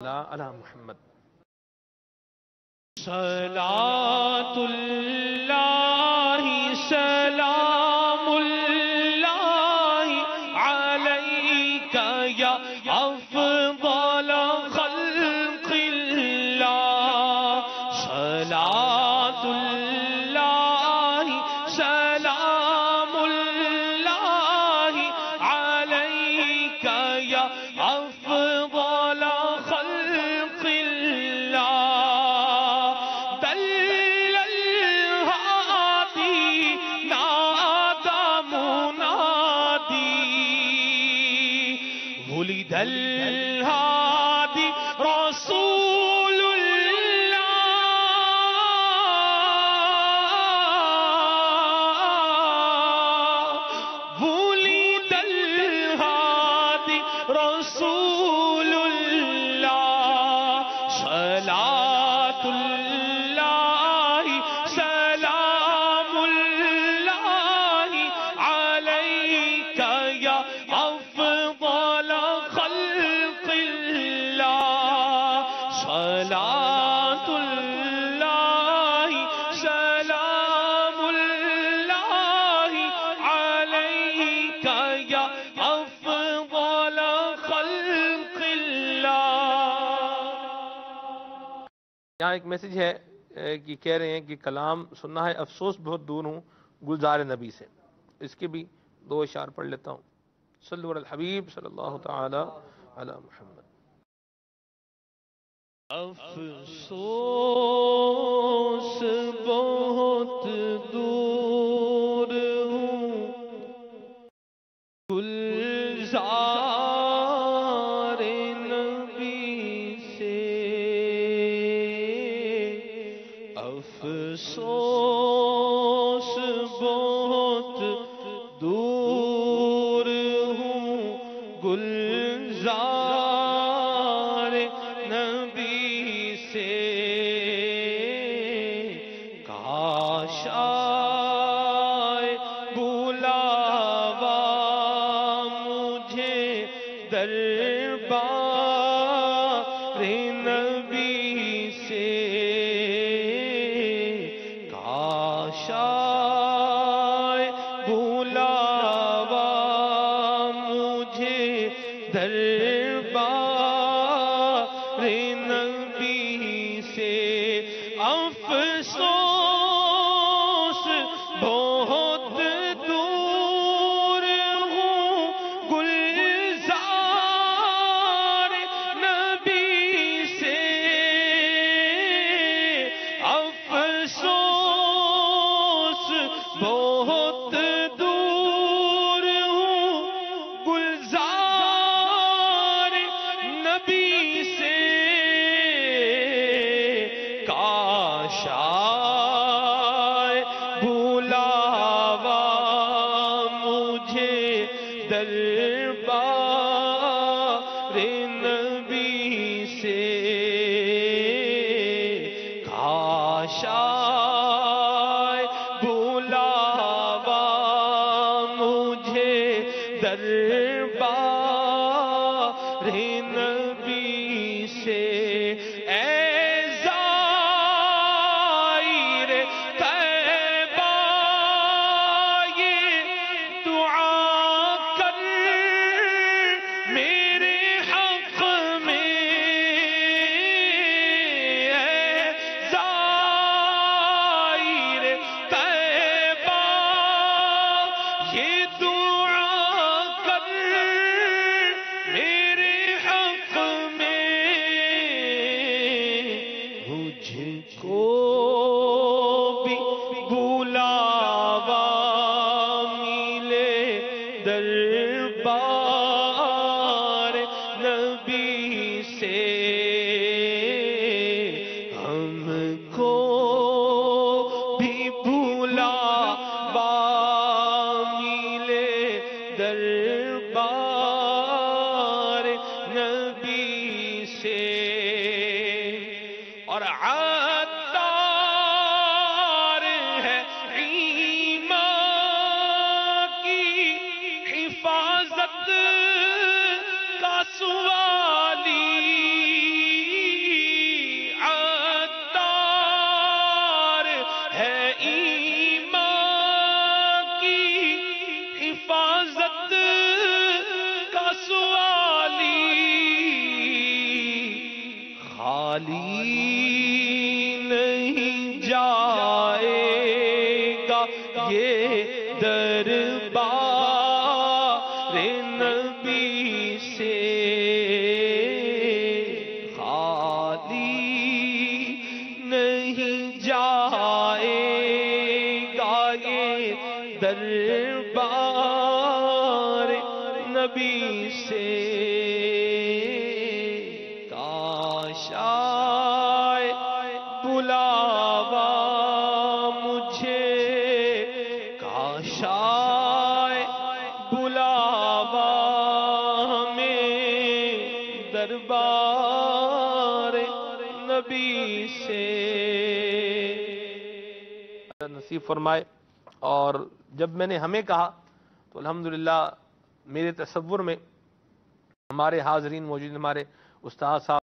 علی محمد صلاۃ اللہ سلام اللہ علیک یا افضل خلق اللہ صلاۃ اللہ سلام اللہ علیک یا افضل خلق اللہ دل الہادی نادى منادی ولد الہادی رسول اللہ ولد الہادی رسول اللہ صلاۃ اللہ سلام اللہ علیک یا افضل خلق اللہ صلاۃ اللہ سلام اللہ علیک یا افضل خلق اللہ۔ یہاں ایک میسج ہے کہ کہہ رہے ہیں کہ کلام سننا ہے، افسوس بہت دور ہوں گلزار نبی سے۔ اس کے بھی دو اشعار پڑھ لیتا ہوں۔ صلو علی الحبیب صلی اللہ تعالی علی محمد۔ افسوس بہت دور ہوں گلزار نبی سے، افسوس بہت دور ہوں گلزار نبی سے، کاش آئے بلاوا مجھے دربار نبی سے، کاش آئے بلاوا مجھے دربار نبی سے، افسوس بہت دور ہوں گلزار نبی سے، افسوس بہت دور ہوں گلزار نبی سے، کاش آئے بلاوا مجھے دربار نبی سے، کاش آئے بلاوا مجھے دربار نبی سے، اے زائر طیبہ یہ دعا کر میرے حق میں، اے زائر طیبہ یہ دعا کر میرے حق میں، مجھ کو بھی بلاوا ملے دربار نبی سے، ہم کو بھی بلاوا ملے دربار نبی سے، اور عطار ہے ایمان کی حفاظت کا سوالی، خالی نہیں جائے گا یہ دربار نبی سے، خالی نہیں جائے گا یہ دربار نبی سے، کاش آئے بلاوا مجھے، کاش آئے بلاوا ہمیں دربار نبی سے نصیب فرمائے۔ اور جب میں نے ہمیں کہا تو الحمدللہ میرے تصور میں ہمارے حاضرین موجود، ہمارے استاد صاحب